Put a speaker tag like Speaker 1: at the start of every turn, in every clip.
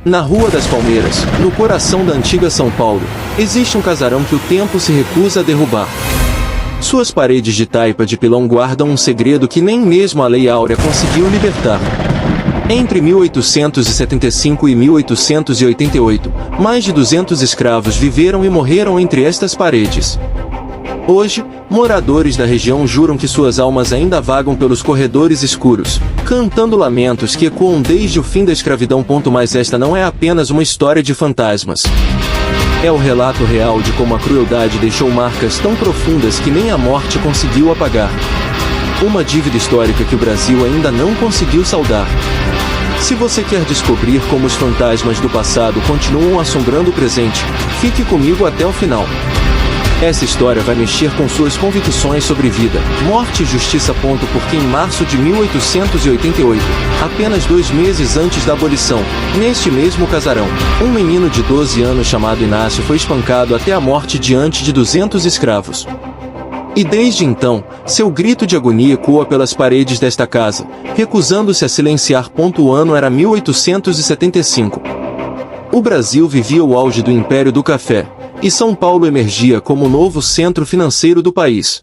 Speaker 1: Na Rua das Palmeiras, no coração da antiga São Paulo, existe um casarão que o tempo se recusa a derrubar. Suas paredes de taipa de pilão guardam um segredo que nem mesmo a Lei Áurea conseguiu libertar. Entre 1875 e 1888, mais de 200 escravos viveram e morreram entre estas paredes. Hoje, moradores da região juram que suas almas ainda vagam pelos corredores escuros, cantando lamentos que ecoam desde o fim da escravidão. Mas esta não é apenas uma história de fantasmas. É o relato real de como a crueldade deixou marcas tão profundas que nem a morte conseguiu apagar. Uma dívida histórica que o Brasil ainda não conseguiu saldar. Se você quer descobrir como os fantasmas do passado continuam assombrando o presente, fique comigo até o final. Essa história vai mexer com suas convicções sobre vida, morte e justiça. Porque em março de 1888, apenas 2 meses antes da abolição, neste mesmo casarão, um menino de 12 anos chamado Inácio foi espancado até a morte diante de 200 escravos. E desde então, seu grito de agonia ecoa pelas paredes desta casa, recusando-se a silenciar. O ano era 1875. O Brasil vivia o auge do Império do Café, e São Paulo emergia como o novo centro financeiro do país.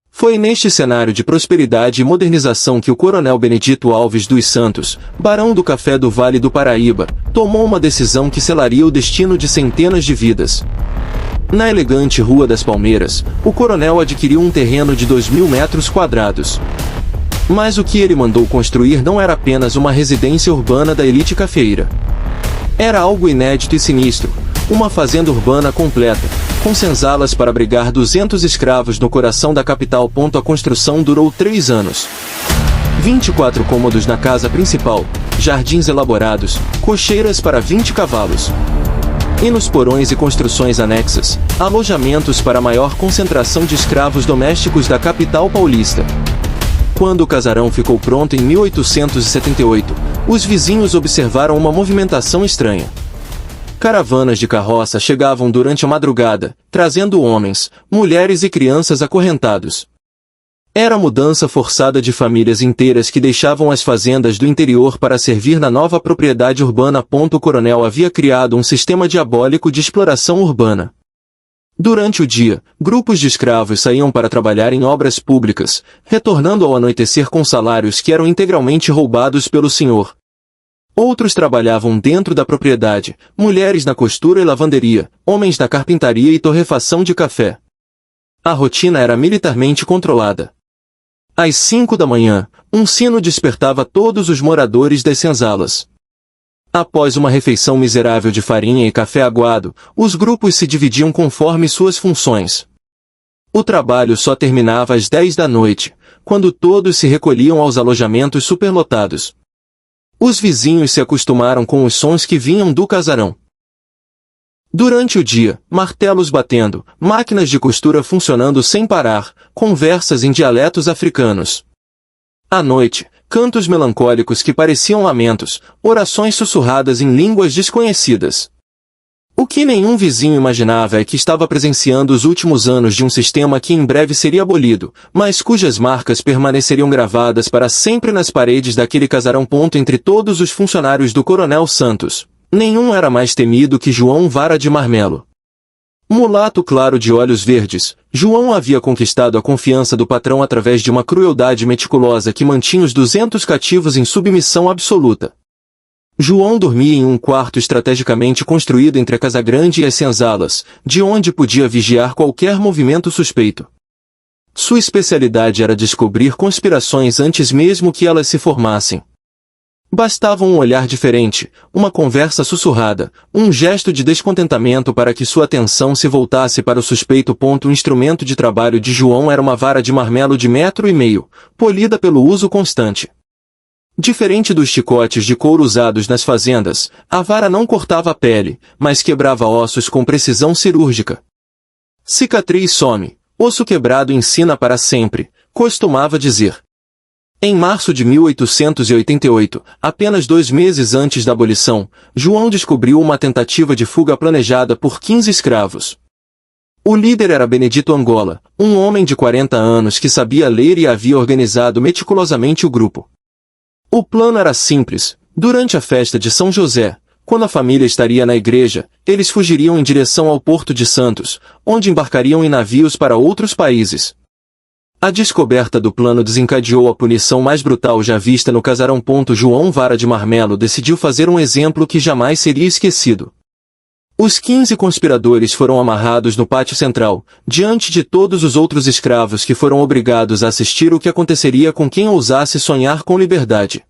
Speaker 1: Foi neste cenário de prosperidade e modernização que o coronel Benedito Alves dos Santos, barão do Café do Vale do Paraíba, tomou uma decisão que selaria o destino de centenas de vidas. Na elegante Rua das Palmeiras, o coronel adquiriu um terreno de 2.000 metros quadrados. Mas o que ele mandou construir não era apenas uma residência urbana da elite cafeeira. Era algo inédito e sinistro. Uma fazenda urbana completa, com senzalas para abrigar 200 escravos no coração da capital. A construção durou 3 anos. 24 cômodos na casa principal, jardins elaborados, cocheiras para 20 cavalos. E nos porões e construções anexas, alojamentos para a maior concentração de escravos domésticos da capital paulista. Quando o casarão ficou pronto em 1878, os vizinhos observaram uma movimentação estranha. Caravanas de carroça chegavam durante a madrugada, trazendo homens, mulheres e crianças acorrentados. Era a mudança forçada de famílias inteiras que deixavam as fazendas do interior para servir na nova propriedade urbana. O coronel havia criado um sistema diabólico de exploração urbana. Durante o dia, grupos de escravos saíam para trabalhar em obras públicas, retornando ao anoitecer com salários que eram integralmente roubados pelo senhor. Outros trabalhavam dentro da propriedade, mulheres na costura e lavanderia, homens na carpintaria e torrefação de café. A rotina era militarmente controlada. Às 5 da manhã, um sino despertava todos os moradores das senzalas. Após uma refeição miserável de farinha e café aguado, os grupos se dividiam conforme suas funções. O trabalho só terminava às 10 da noite, quando todos se recolhiam aos alojamentos superlotados. Os vizinhos se acostumaram com os sons que vinham do casarão. Durante o dia, martelos batendo, máquinas de costura funcionando sem parar, conversas em dialetos africanos. À noite, cantos melancólicos que pareciam lamentos, orações sussurradas em línguas desconhecidas. O que nenhum vizinho imaginava é que estava presenciando os últimos anos de um sistema que em breve seria abolido, mas cujas marcas permaneceriam gravadas para sempre nas paredes daquele casarão. Entre todos os funcionários do Coronel Santos, nenhum era mais temido que João Vara de Marmelo. Mulato claro de olhos verdes, João havia conquistado a confiança do patrão através de uma crueldade meticulosa que mantinha os 200 cativos em submissão absoluta. João dormia em um quarto estrategicamente construído entre a Casa Grande e as senzalas, de onde podia vigiar qualquer movimento suspeito. Sua especialidade era descobrir conspirações antes mesmo que elas se formassem. Bastava um olhar diferente, uma conversa sussurrada, um gesto de descontentamento para que sua atenção se voltasse para o suspeito. O instrumento de trabalho de João era uma vara de marmelo de 1,5 m, polida pelo uso constante. Diferente dos chicotes de couro usados nas fazendas, a vara não cortava a pele, mas quebrava ossos com precisão cirúrgica. Cicatriz some, osso quebrado ensina para sempre, costumava dizer. Em março de 1888, apenas 2 meses antes da abolição, João descobriu uma tentativa de fuga planejada por 15 escravos. O líder era Benedito Angola, um homem de 40 anos que sabia ler e havia organizado meticulosamente o grupo. O plano era simples. Durante a festa de São José, Quando a família estaria na igreja, eles fugiriam em direção ao Porto de Santos, onde embarcariam em navios para outros países. A descoberta do plano desencadeou a punição mais brutal já vista no casarão. João Vara de Marmelo decidiu fazer um exemplo que jamais seria esquecido. Os 15 conspiradores foram amarrados no pátio central, diante de todos os outros escravos que foram obrigados a assistir o que aconteceria com quem ousasse sonhar com liberdade.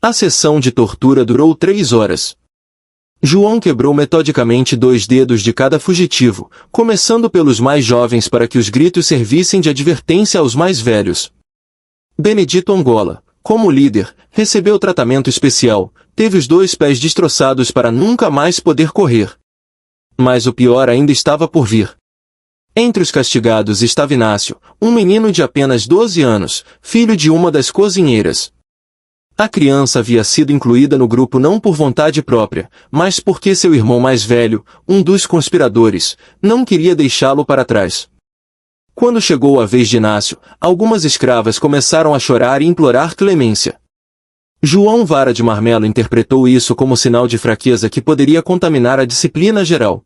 Speaker 1: A sessão de tortura durou 3 horas. João quebrou metodicamente 2 dedos de cada fugitivo, começando pelos mais jovens para que os gritos servissem de advertência aos mais velhos. Benedito Angola, como líder, recebeu tratamento especial, teve os 2 pés destroçados para nunca mais poder correr. Mas o pior ainda estava por vir. Entre os castigados estava Inácio, um menino de apenas 12 anos, filho de uma das cozinheiras. A criança havia sido incluída no grupo não por vontade própria, mas porque seu irmão mais velho, um dos conspiradores, não queria deixá-lo para trás. Quando chegou a vez de Inácio, algumas escravas começaram a chorar e implorar clemência. João Vara de Marmelo interpretou isso como sinal de fraqueza que poderia contaminar a disciplina geral.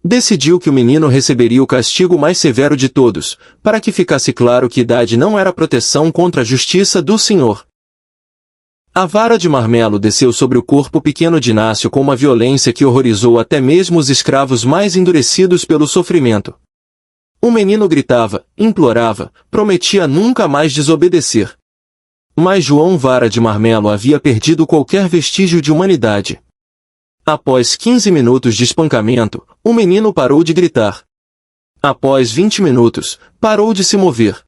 Speaker 1: Decidiu que o menino receberia o castigo mais severo de todos, para que ficasse claro que idade não era proteção contra a justiça do Senhor. A vara de marmelo desceu sobre o corpo pequeno de Inácio com uma violência que horrorizou até mesmo os escravos mais endurecidos pelo sofrimento. O menino gritava, implorava, prometia nunca mais desobedecer. Mas João Vara de Marmelo havia perdido qualquer vestígio de humanidade. Após 15 minutos de espancamento, o menino parou de gritar. Após 20 minutos, parou de se mover.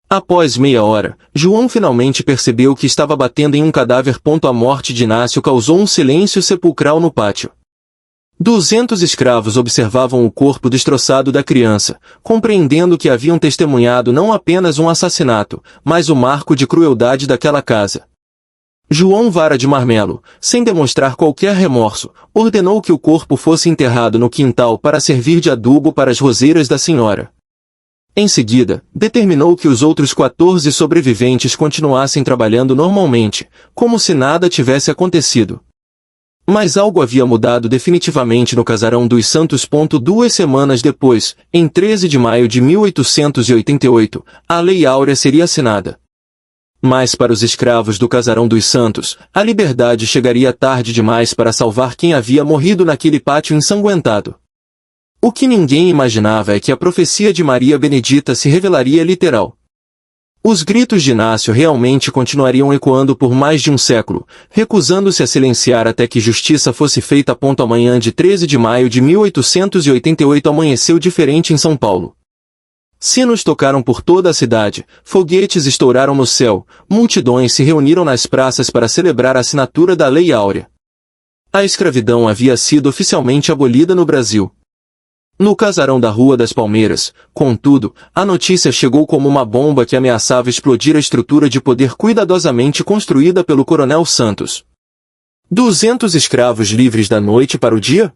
Speaker 1: Após meia hora, João finalmente percebeu que estava batendo em um cadáver. A morte de Inácio causou um silêncio sepulcral no pátio. 200 escravos observavam o corpo destroçado da criança, compreendendo que haviam testemunhado não apenas um assassinato, mas o marco de crueldade daquela casa. João Vara de Marmelo, sem demonstrar qualquer remorso, ordenou que o corpo fosse enterrado no quintal para servir de adubo para as roseiras da senhora. Em seguida, determinou que os outros 14 sobreviventes continuassem trabalhando normalmente, como se nada tivesse acontecido. Mas algo havia mudado definitivamente no casarão dos Santos. 2 semanas depois, em 13 de maio de 1888, a Lei Áurea seria assinada. Mas para os escravos do casarão dos Santos, a liberdade chegaria tarde demais para salvar quem havia morrido naquele pátio ensanguentado. O que ninguém imaginava é que a profecia de Maria Benedita se revelaria literal. Os gritos de Inácio realmente continuariam ecoando por mais de um século, recusando-se a silenciar até que justiça fosse feita. A manhã de 13 de maio de 1888 amanheceu diferente em São Paulo. Sinos tocaram por toda a cidade, foguetes estouraram no céu, multidões se reuniram nas praças para celebrar a assinatura da Lei Áurea. A escravidão havia sido oficialmente abolida no Brasil. No casarão da Rua das Palmeiras, contudo, a notícia chegou como uma bomba que ameaçava explodir a estrutura de poder cuidadosamente construída pelo Coronel Santos. 200 escravos livres da noite para o dia?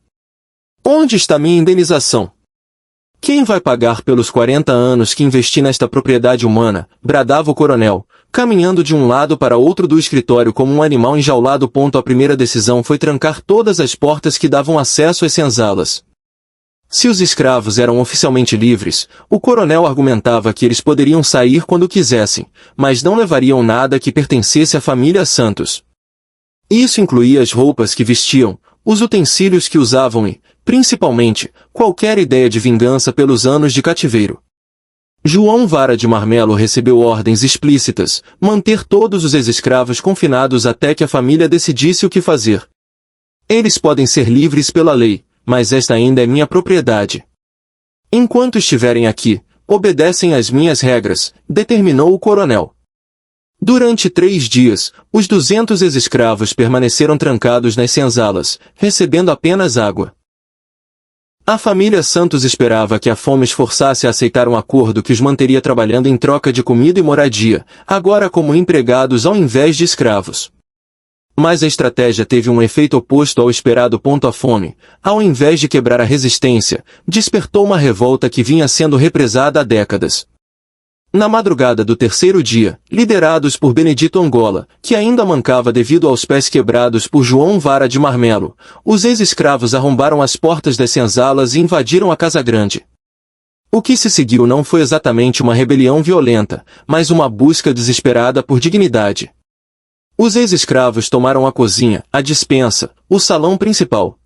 Speaker 1: Onde está minha indenização? Quem vai pagar pelos 40 anos que investi nesta propriedade humana? Bradava o coronel, caminhando de um lado para outro do escritório como um animal enjaulado. A primeira decisão foi trancar todas as portas que davam acesso às senzalas. Se os escravos eram oficialmente livres, o coronel argumentava que eles poderiam sair quando quisessem, mas não levariam nada que pertencesse à família Santos. Isso incluía as roupas que vestiam, os utensílios que usavam e, principalmente, qualquer ideia de vingança pelos anos de cativeiro. João Vara de Marmelo recebeu ordens explícitas, manter todos os ex-escravos confinados até que a família decidisse o que fazer. Eles podem ser livres pela lei, mas esta ainda é minha propriedade. Enquanto estiverem aqui, obedecem às minhas regras, determinou o coronel. Durante 3 dias, os 200 ex-escravos permaneceram trancados nas senzalas, recebendo apenas água. A família Santos esperava que a fome os forçasse a aceitar um acordo que os manteria trabalhando em troca de comida e moradia, agora como empregados ao invés de escravos. Mas a estratégia teve um efeito oposto ao esperado. A fome, ao invés de quebrar a resistência, despertou uma revolta que vinha sendo represada há décadas. Na madrugada do terceiro dia, liderados por Benedito Angola, que ainda mancava devido aos pés quebrados por João Vara de Marmelo, os ex-escravos arrombaram as portas das senzalas e invadiram a Casa Grande. O que se seguiu não foi exatamente uma rebelião violenta, mas uma busca desesperada por dignidade. Os ex-escravos tomaram a cozinha, a despensa, o salão principal.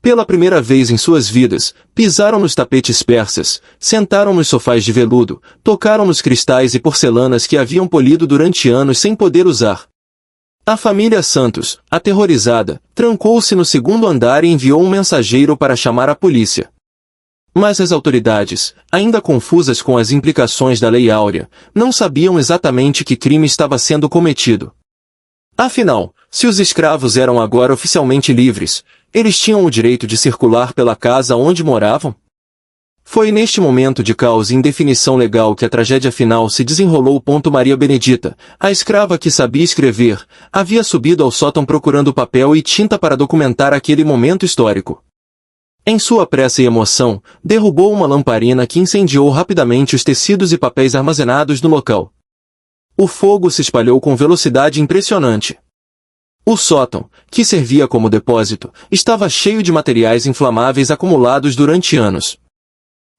Speaker 1: Pela primeira vez em suas vidas, pisaram nos tapetes persas, sentaram nos sofás de veludo, tocaram nos cristais e porcelanas que haviam polido durante anos sem poder usar. A família Santos, aterrorizada, trancou-se no segundo andar e enviou um mensageiro para chamar a polícia. Mas as autoridades, ainda confusas com as implicações da Lei Áurea, não sabiam exatamente que crime estava sendo cometido. Afinal, se os escravos eram agora oficialmente livres, eles tinham o direito de circular pela casa onde moravam? Foi neste momento de caos e indefinição legal que a tragédia final se desenrolou. Maria Benedita, a escrava que sabia escrever, havia subido ao sótão procurando papel e tinta para documentar aquele momento histórico. Em sua pressa e emoção, derrubou uma lamparina que incendiou rapidamente os tecidos e papéis armazenados no local. O fogo se espalhou com velocidade impressionante. O sótão, que servia como depósito, estava cheio de materiais inflamáveis acumulados durante anos.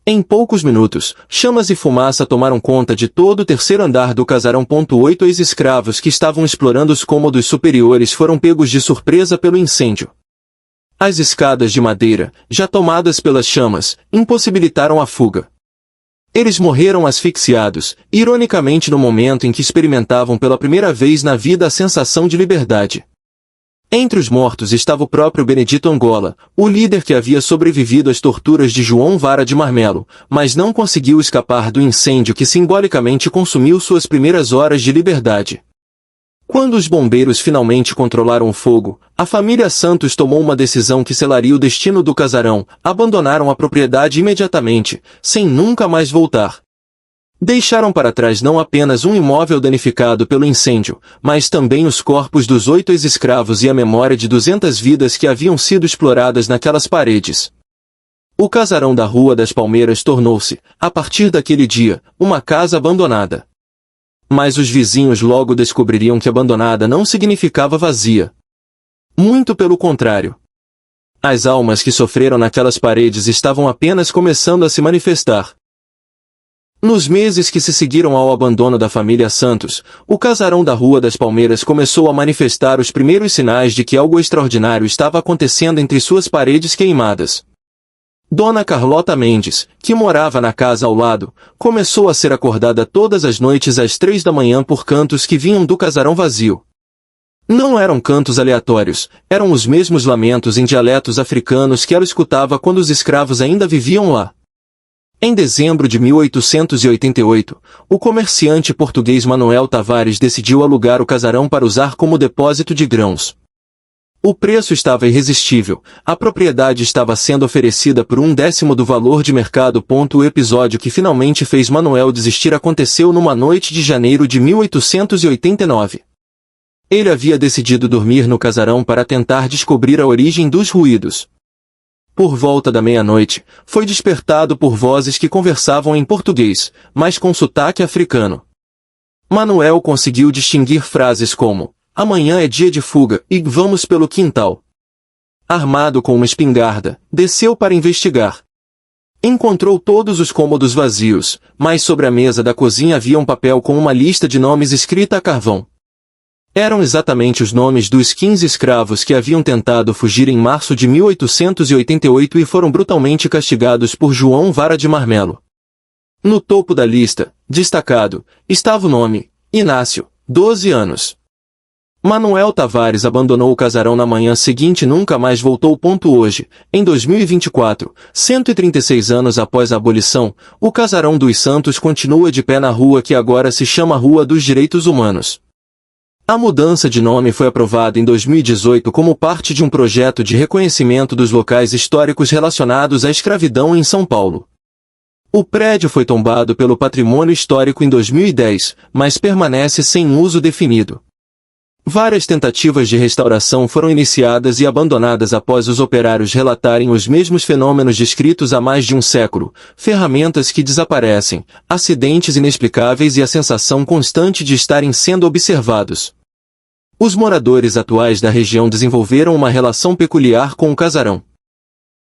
Speaker 1: Em poucos minutos, chamas e fumaça tomaram conta de todo o terceiro andar do casarão. 8 ex-escravos que estavam explorando os cômodos superiores foram pegos de surpresa pelo incêndio. As escadas de madeira, já tomadas pelas chamas, impossibilitaram a fuga. Eles morreram asfixiados, ironicamente no momento em que experimentavam pela primeira vez na vida a sensação de liberdade. Entre os mortos estava o próprio Benedito Angola, o líder que havia sobrevivido às torturas de João Vara de Marmelo, mas não conseguiu escapar do incêndio que simbolicamente consumiu suas primeiras horas de liberdade. Quando os bombeiros finalmente controlaram o fogo, a família Santos tomou uma decisão que selaria o destino do casarão. Abandonaram a propriedade imediatamente, sem nunca mais voltar. Deixaram para trás não apenas um imóvel danificado pelo incêndio, mas também os corpos dos 8 ex-escravos e a memória de 200 vidas que haviam sido exploradas naquelas paredes. O casarão da Rua das Palmeiras tornou-se, a partir daquele dia, uma casa abandonada. Mas os vizinhos logo descobririam que abandonada não significava vazia. Muito pelo contrário. As almas que sofreram naquelas paredes estavam apenas começando a se manifestar. Nos meses que se seguiram ao abandono da família Santos, o casarão da Rua das Palmeiras começou a manifestar os primeiros sinais de que algo extraordinário estava acontecendo entre suas paredes queimadas. Dona Carlota Mendes, que morava na casa ao lado, começou a ser acordada todas as noites às 3 da manhã por cantos que vinham do casarão vazio. Não eram cantos aleatórios, eram os mesmos lamentos em dialetos africanos que ela escutava quando os escravos ainda viviam lá. Em dezembro de 1888, o comerciante português Manuel Tavares decidiu alugar o casarão para usar como depósito de grãos. O preço estava irresistível, a propriedade estava sendo oferecida por 1/10 do valor de mercado. O episódio que finalmente fez Manuel desistir aconteceu numa noite de janeiro de 1889. Ele havia decidido dormir no casarão para tentar descobrir a origem dos ruídos. Por volta da meia-noite, foi despertado por vozes que conversavam em português, mas com sotaque africano. Manuel conseguiu distinguir frases como: "Amanhã é dia de fuga, e vamos pelo quintal." Armado com uma espingarda, desceu para investigar. Encontrou todos os cômodos vazios, mas sobre a mesa da cozinha havia um papel com uma lista de nomes escrita a carvão. Eram exatamente os nomes dos 15 escravos que haviam tentado fugir em março de 1888 e foram brutalmente castigados por João Vara de Marmelo. No topo da lista, destacado, estava o nome: Inácio, 12 anos. Manuel Tavares abandonou o casarão na manhã seguinte e nunca mais voltou. Hoje, em 2024, 136 anos após a abolição, o casarão dos Santos continua de pé na rua que agora se chama Rua dos Direitos Humanos. A mudança de nome foi aprovada em 2018 como parte de um projeto de reconhecimento dos locais históricos relacionados à escravidão em São Paulo. O prédio foi tombado pelo Patrimônio Histórico em 2010, mas permanece sem uso definido. Várias tentativas de restauração foram iniciadas e abandonadas após os operários relatarem os mesmos fenômenos descritos há mais de um século, ferramentas que desaparecem, acidentes inexplicáveis e a sensação constante de estarem sendo observados. Os moradores atuais da região desenvolveram uma relação peculiar com o casarão.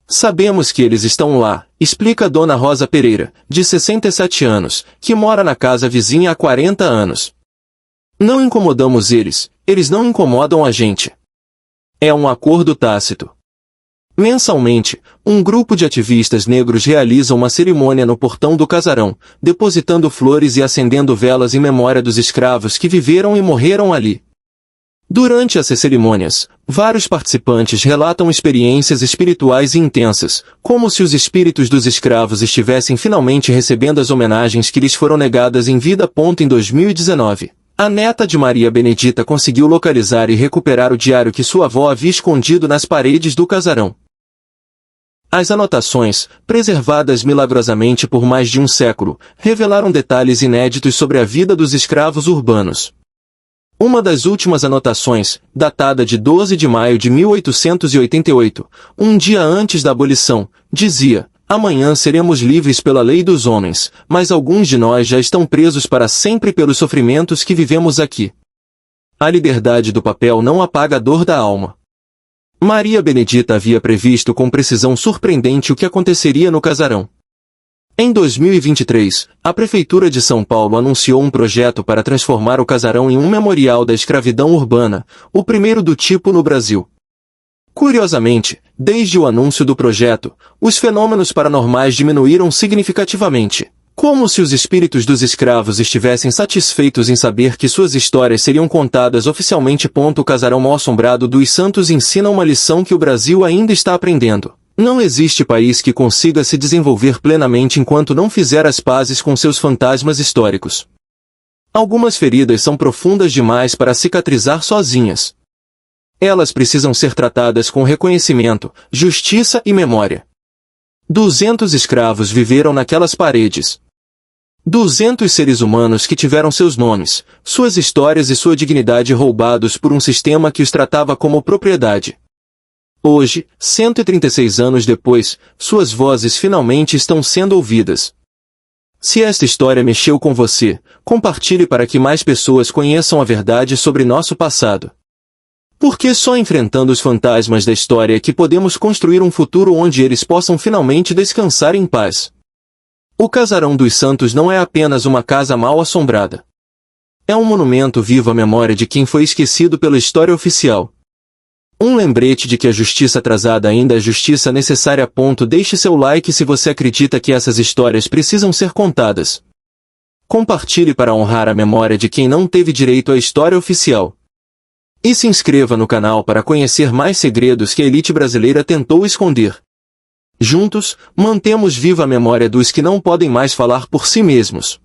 Speaker 1: Sabemos que eles estão lá, explica Dona Rosa Pereira, de 67 anos, que mora na casa vizinha há 40 anos. Não incomodamos eles, eles não incomodam a gente. É um acordo tácito. Mensalmente, um grupo de ativistas negros realiza uma cerimônia no portão do casarão, depositando flores e acendendo velas em memória dos escravos que viveram e morreram ali. Durante essas cerimônias, vários participantes relatam experiências espirituais intensas, como se os espíritos dos escravos estivessem finalmente recebendo as homenagens que lhes foram negadas em vida. Em 2019, a neta de Maria Benedita conseguiu localizar e recuperar o diário que sua avó havia escondido nas paredes do casarão. As anotações, preservadas milagrosamente por mais de um século, revelaram detalhes inéditos sobre a vida dos escravos urbanos. Uma das últimas anotações, datada de 12 de maio de 1888, um dia antes da abolição, dizia: "Amanhã seremos livres pela lei dos homens, mas alguns de nós já estão presos para sempre pelos sofrimentos que vivemos aqui. A liberdade do papel não apaga a dor da alma." Maria Benedita havia previsto com precisão surpreendente o que aconteceria no casarão. Em 2023, a Prefeitura de São Paulo anunciou um projeto para transformar o casarão em um memorial da escravidão urbana, o primeiro do tipo no Brasil. Curiosamente, desde o anúncio do projeto, os fenômenos paranormais diminuíram significativamente, como se os espíritos dos escravos estivessem satisfeitos em saber que suas histórias seriam contadas oficialmente. O casarão mal-assombrado dos Santos ensina uma lição que o Brasil ainda está aprendendo. Não existe país que consiga se desenvolver plenamente enquanto não fizer as pazes com seus fantasmas históricos. Algumas feridas são profundas demais para cicatrizar sozinhas. Elas precisam ser tratadas com reconhecimento, justiça e memória. 200 escravos viveram naquelas paredes. 200 seres humanos que tiveram seus nomes, suas histórias e sua dignidade roubados por um sistema que os tratava como propriedade. Hoje, 136 anos depois, suas vozes finalmente estão sendo ouvidas. Se esta história mexeu com você, compartilhe para que mais pessoas conheçam a verdade sobre nosso passado. Porque só enfrentando os fantasmas da história é que podemos construir um futuro onde eles possam finalmente descansar em paz. O Casarão dos Santos não é apenas uma casa mal-assombrada. É um monumento vivo à memória de quem foi esquecido pela história oficial. Um lembrete de que a justiça atrasada ainda é justiça necessária. Deixe seu like se você acredita que essas histórias precisam ser contadas. Compartilhe para honrar a memória de quem não teve direito à história oficial. E se inscreva no canal para conhecer mais segredos que a elite brasileira tentou esconder. Juntos, mantemos viva a memória dos que não podem mais falar por si mesmos.